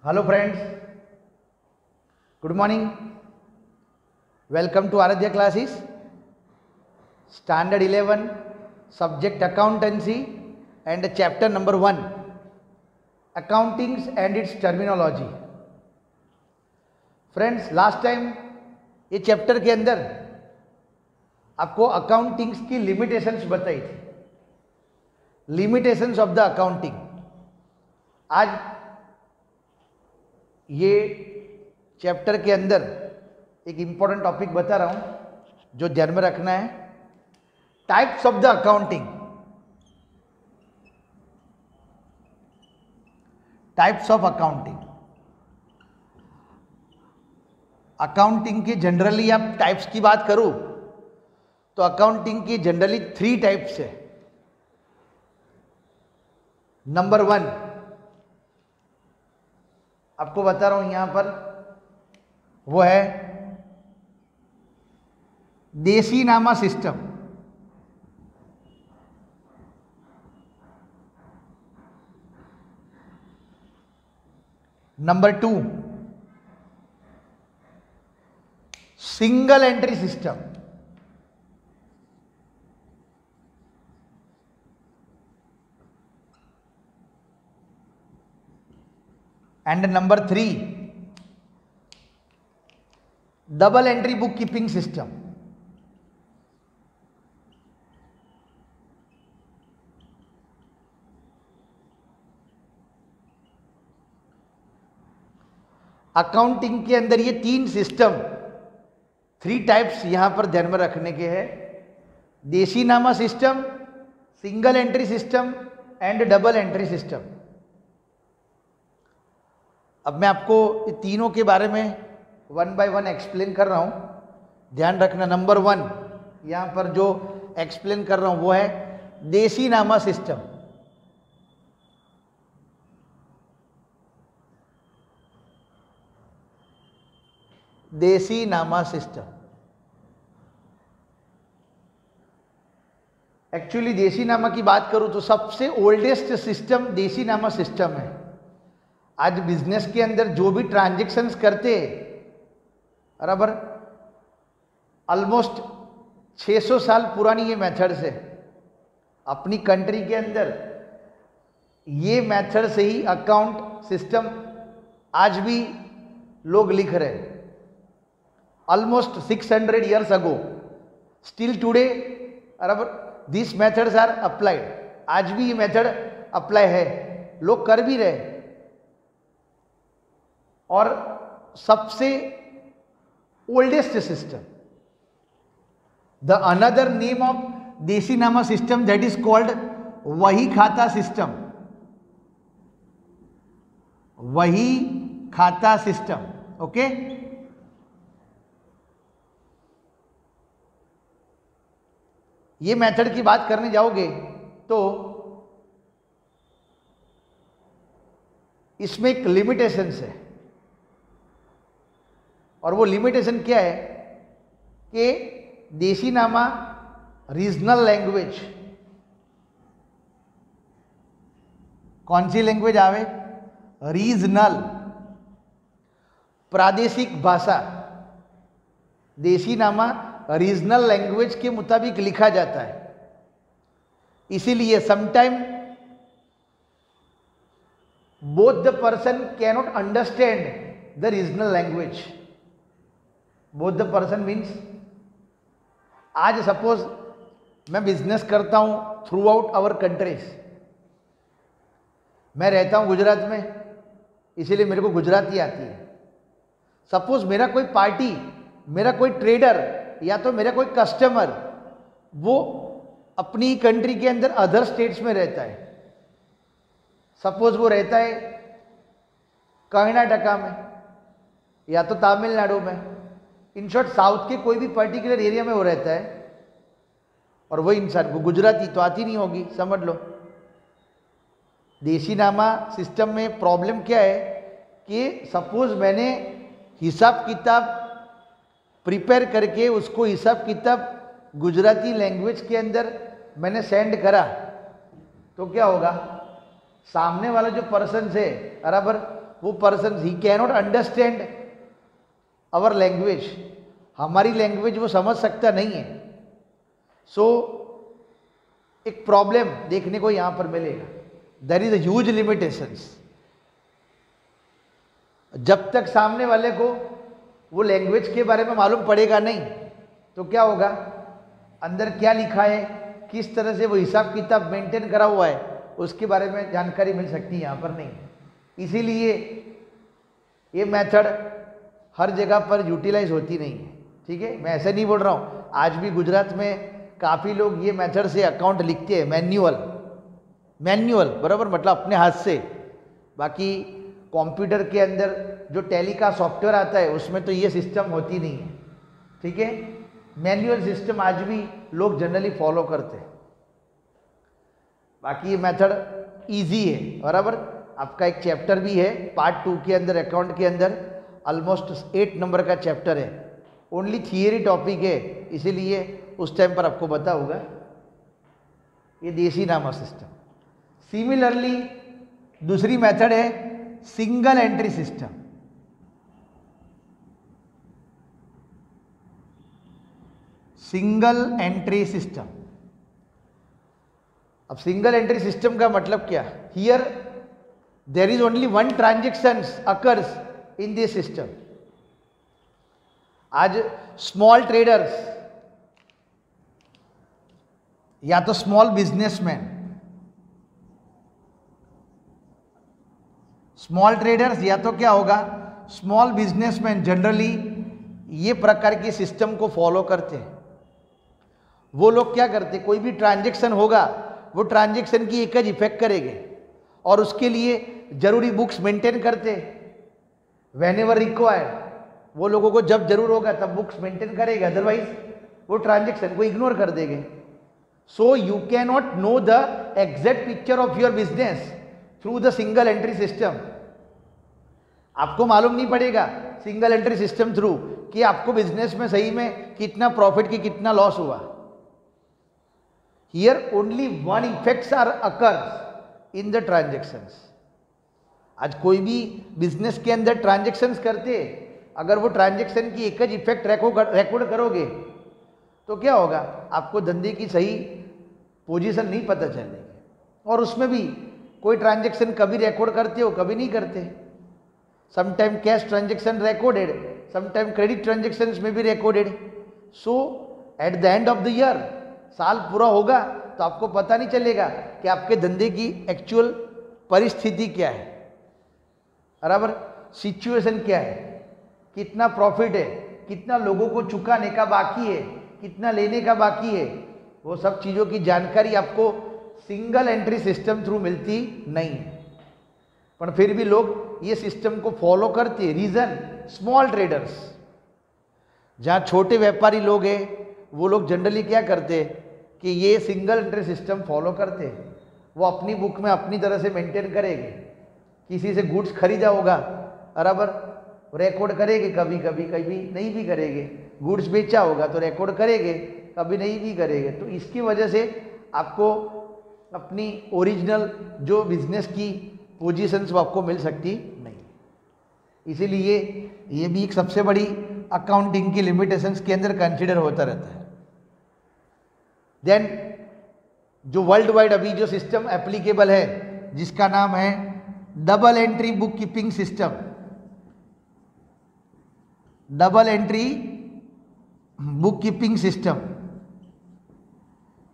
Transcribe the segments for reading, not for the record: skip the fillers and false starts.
Hello friends, good morning. Welcome to Aradhya classes. Standard 11, subject accountancy and chapter number 1, accountings and its terminology. Friends, last time ये chapter के अंदर आपको accountings की limitations बताई थी, limitations of the accounting. आज ये chapter के अंदर एक इंपॉर्टेंट टॉपिक बता रहा हूं जो ध्यान में रखना है. Types of the accounting. Types of accounting. Accounting की जनरली आप टाइप्स की बात करूं तो अकाउंटिंग की जनरली 3 टाइप्स है. नंबर 1 आपको बता रहा हूं यहां पर, वो है देसी नामा system. Number 2 single entry system. And number 3 double entry book keeping system. Accounting के अंदर ये 3 सिस्टम, 3 टाइप्स यहां पर ध्यान में रखने के हैं. देसी नामा system, single entry system and double entry system. अब मैं आपको ये तीनों के बारे में 1 बाय 1 एक्सप्लेन कर रहा हूं. ध्यान रखना. नंबर 1 यहां पर जो एक्सप्लेन कर रहा हूं वो है देसी नामा सिस्टम. देसी नामा सिस्टम. एक्चुअली देसी नामा की बात करूं तो सबसे ओल्डेस्ट सिस्टम देसी नामा सिस्टम है. आज बिजनेस के अंदर जो भी ट्रांजैक्शंस करते हैं, बराबर, ऑलमोस्ट 600 साल पुरानी ये मेथड्स है. अपनी कंट्री के अंदर ये मेथड से ही अकाउंट सिस्टम आज भी लोग लिख रहे हैं. Almost 600 years ago, still today, बराबर, दिस मेथड्स आर अप्लाइड. आज भी ये मेथड अप्लाई है, लोग कर भी रहे. और सबसे oldest system, the another name of देसी नामा सिस्टम, दैट इज कॉल्ड वही खाता सिस्टम. वही खाता सिस्टम. ओके. ये मेथड की बात करने जाओगे तो इसमें एक लिमिटेशंस है. और वो लिमिटेशन क्या है कि देसी नामा रीजनल लैंग्वेज. कौन सी लैंग्वेज आवे? रीजनल, प्रादेशिक भाषा. देसी नामा रीजनल लैंग्वेज के मुताबिक लिखा जाता है. इसीलिए sometime both the person cannot understand the regional language. Both the person means, आज सपोज मैं बिजनेस करता हूं थ्रू आउट आवर कंट्रीज. मैं रहता हूं गुजरात में, इसीलिए मेरे को गुजराती आती है. सपोज मेरा कोई पार्टी, मेरा कोई ट्रेडर या तो मेरा कोई कस्टमर वो अपनी कंट्री के अंदर अदर स्टेट्स में रहता है. सपोज वो रहता है कर्नाटका में या तो तमिलनाडु में. इन शॉर्ट साउथ के कोई भी पर्टिकुलर एरिया में वो रहता है. और वो इंसान को गुजराती तो आती नहीं होगी, समझ लो. देसी नामा सिस्टम में प्रॉब्लम क्या है कि सपोज मैंने हिसाब किताब प्रिपेयर करके उसको हिसाब किताब गुजराती लैंग्वेज के अंदर मैंने सेंड करा, तो क्या होगा? सामने वाला जो पर्सन है बराबर वो पर्सन ही कैनॉट अंडरस्टैंड आवर लैंग्वेज, हमारी लैंग्वेज वो समझ सकता नहीं है। सो एक प्रॉब्लम देखने को यहां पर मिलेगा, there is a huge limitations. जब तक सामने वाले को वो लैंग्वेज के बारे में मालूम पड़ेगा नहीं, तो क्या होगा, अंदर क्या लिखा है, किस तरह से वो हिसाब किताब मेंटेन करा हुआ है, उसके बारे में जानकारी मिल सकती है, यहाँ पर नहीं। इसीलिए ये मेथड हर जगह पर यूटिलाइज होती नहीं है, ठीक है। मैं ऐसा नहीं बोल रहा हूँ, आज भी गुजरात में काफ़ी लोग ये मेथड से अकाउंट लिखते हैं, मैन्युअल बराबर, मतलब अपने हाथ से। बाकी कंप्यूटर के अंदर जो टैली का सॉफ्टवेयर आता है उसमें तो ये सिस्टम होती नहीं है, ठीक है। मैन्युअल सिस्टम आज भी लोग जनरली फॉलो करते हैं। बाकी ये मेथड इजी है, बराबर। आपका एक चैप्टर भी है पार्ट 2 के अंदर, अकाउंट के अंदर ऑलमोस्ट 8 नंबर का चैप्टर है, ओनली थियरी टॉपिक है, इसीलिए उस टाइम पर आपको पता होगा। ये देसी नामा सिस्टम। सिमिलरली दूसरी मेथड है single entry system. Single entry system. अब सिंगल एंट्री सिस्टम का मतलब क्या, here there is only one transactions occurs in this system. आज स्मॉल ट्रेडर्स या तो स्मॉल बिजनेसमैन, स्मॉल ट्रेडर्स या तो क्या होगा, स्मॉल बिजनेसमैन जनरली ये प्रकार के सिस्टम को फॉलो करते हैं। वो लोग क्या करते, कोई भी ट्रांजेक्शन होगा वो ट्रांजेक्शन की एक ही इफेक्ट करेंगे और उसके लिए जरूरी बुक्स मेंटेन करते, व्हेन एवर रिक्वायर्ड। वो लोगों को जब जरूर होगा तब बुक्स मेंटेन करेंगे, अदरवाइज वो ट्रांजेक्शन को इग्नोर कर देंगे। So you can not know the exact picture of your business through the single entry system. आपको मालूम नहीं पड़ेगा सिंगल एंट्री सिस्टम थ्रू कि आपको बिजनेस में सही में कितना प्रॉफिट की कितना लॉस हुआ। Here only one effects are occurs in the transactions. आज कोई भी बिजनेस के अंदर ट्रांजेक्शन्स करते, अगर वो ट्रांजेक्शन की एक ही इफेक्ट रिकॉर्ड करोगे तो क्या होगा, आपको धंधे की सही पोजीशन नहीं पता चलेगी। और उसमें भी कोई ट्रांजेक्शन कभी रिकॉर्ड करते हो, कभी नहीं करते। Sometime cash transaction recorded, sometime credit transactions में भी recorded. So eight the end of the year, साल पूरा होगा तो आपको पता नहीं चलेगा कि आपके धंधे की एक्चुअल परिस्थिति क्या है, बराबर, सिचुएशन क्या है, कितना प्रॉफिट है, कितना लोगों को चुकाने का बाकी है, कितना लेने का बाकी है। वो सब चीज़ों की जानकारी आपको सिंगल एंट्री सिस्टम थ्रू मिलती नहीं है, पर फिर भी लोग ये सिस्टम को फॉलो करते। रीज़न, स्मॉल ट्रेडर्स, जहाँ छोटे व्यापारी लोग हैं वो लोग जनरली क्या करते कि ये सिंगल एंट्री सिस्टम फॉलो करते। वो अपनी बुक में अपनी तरह से मेंटेन करेंगे। किसी से गुड्स खरीदा होगा, बराबर, रिकॉर्ड करेंगे, कभी कभी कभी नहीं भी करेंगे। गुड्स बेचा होगा तो रिकॉर्ड करेंगे, कभी नहीं भी करेंगे। तो इसकी वजह से आपको अपनी ओरिजिनल जो बिजनेस की पोजीशंस वो आपको मिल सकती नहीं। इसीलिए ये भी एक सबसे बड़ी अकाउंटिंग की लिमिटेशंस के अंदर कंसिडर होता रहता है। देन जो वर्ल्ड वाइड अभी जो सिस्टम एप्लीकेबल है, जिसका नाम है double entry book keeping system. Double entry book keeping system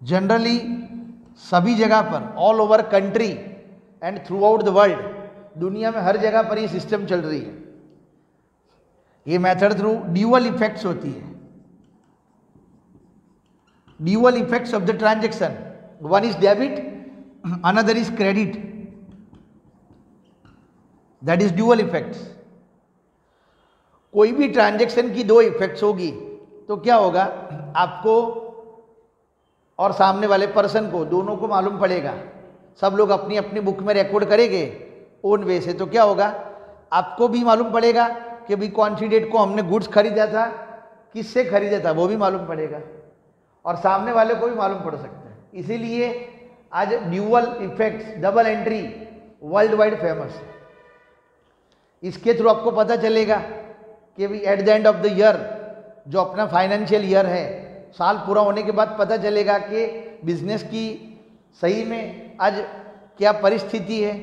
generally सभी जगह पर, all over country and through out the world, दुनिया में हर जगह पर ये सिस्टम चल रही है। ये मेथड थ्रू ड्यूअल इफेक्ट्स होती है। Dual effects of the transaction, one is debit, another is credit, that is dual effects. कोई भी ट्रांजेक्शन की दो इफेक्ट्स होगी तो क्या होगा, आपको और सामने वाले पर्सन को, दोनों को मालूम पड़ेगा। सब लोग अपनी अपनी बुक में रिकॉर्ड करेंगे ओन वे से, तो क्या होगा, आपको भी मालूम पड़ेगा कि भाई कौन सी डेट को हमने गुड्स खरीदा था, किससे खरीदा था, वो भी मालूम पड़ेगा, और सामने वाले को भी मालूम पड़ सकता है। इसीलिए आज dual effects, double entry world wide famous है। इसके थ्रू आपको पता चलेगा कि भी eight the end of the year, जो अपना फाइनेंशियल ईयर है, साल पूरा होने के बाद पता चलेगा कि बिजनेस की सही में आज क्या परिस्थिति है,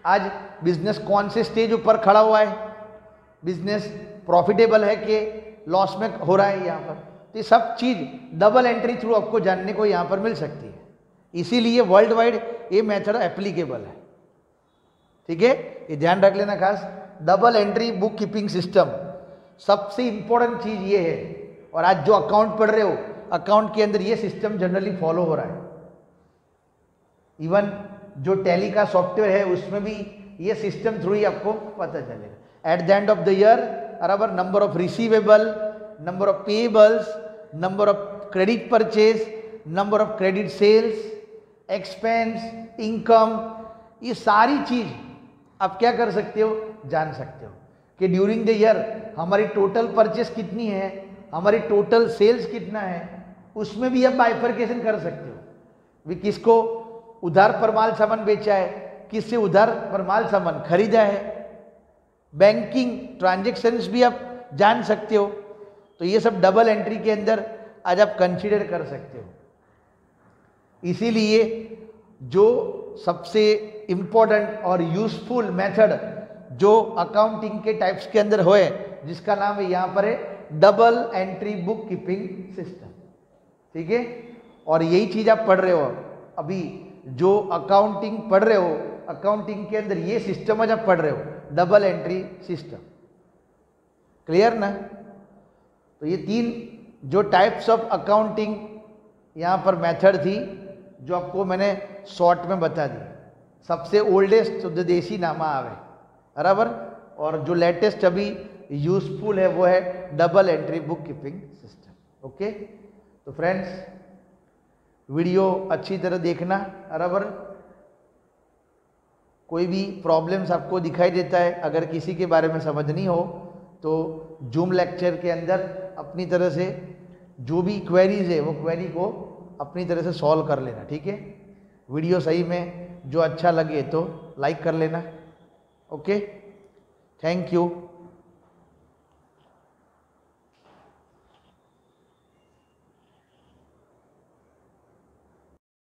आज बिजनेस कौन से स्टेज ऊपर खड़ा हुआ है, बिजनेस प्रॉफिटेबल है कि लॉस में हो रहा है यहाँ पर। तो ये सब चीज़ डबल एंट्री थ्रू आपको जानने को यहाँ पर मिल सकती है। इसीलिए वर्ल्ड वाइड ये मेथड एप्लीकेबल है। ठीक है, ये ध्यान रख लेना खास। Double entry book keeping system सबसे इंपॉर्टेंट चीज़ ये है। और आज जो अकाउंट पढ़ रहे हो, अकाउंट के अंदर ये सिस्टम जनरली फॉलो हो रहा है। इवन जो टैली का सॉफ्टवेयर है उसमें भी ये सिस्टम थ्रू ही आपको पता चलेगा। At the end of the year बराबर number of receivable, number of payables, number of credit purchase, number of credit sales, expense, income, ये सारी चीज आप क्या कर सकते हो, जान सकते हो कि ड्यूरिंग द ईयर हमारी टोटल परचेस कितनी है, हमारी टोटल सेल्स कितना है। उसमें भी आप बाइफरकेशन कर सकते हो, भी किसको उधार पर माल सामान बेचा है, किससे उधार पर माल सामान खरीदा है। बैंकिंग ट्रांजेक्शन्स भी आप जान सकते हो। तो ये सब डबल एंट्री के अंदर आज आप कंसीडर कर सकते हो। इसीलिए जो सबसे इम्पोर्टेंट और यूजफुल मेथड जो अकाउंटिंग के टाइप्स के अंदर होए, जिसका नाम है यहाँ पर है double entry book keeping system. ठीक है, और यही चीज आप पढ़ रहे हो अभी, जो अकाउंटिंग पढ़ रहे हो, अकाउंटिंग के अंदर ये सिस्टम आज आप पढ़ रहे हो, डबल एंट्री सिस्टम। क्लियर ना? तो ये तीन जो टाइप्स ऑफ अकाउंटिंग यहाँ पर मेथड थी, जो आपको मैंने शॉर्ट में बता दी। सबसे ओल्डेस्ट तो देसी नामा आवे बराबर, और जो लेटेस्ट अभी यूजफुल है वो है double entry book keeping system. Okay, तो फ्रेंड्स वीडियो अच्छी तरह देखना बराबर। कोई भी प्रॉब्लम्स आपको दिखाई देता है, अगर किसी के बारे में समझनी हो तो जूम लेक्चर के अंदर अपनी तरह से जो भी क्वेरीज है वो क्वेरी को अपनी तरह से सॉल्व कर लेना। ठीक है, वीडियो सही में जो अच्छा लगे तो लाइक कर लेना। Okay, thank you.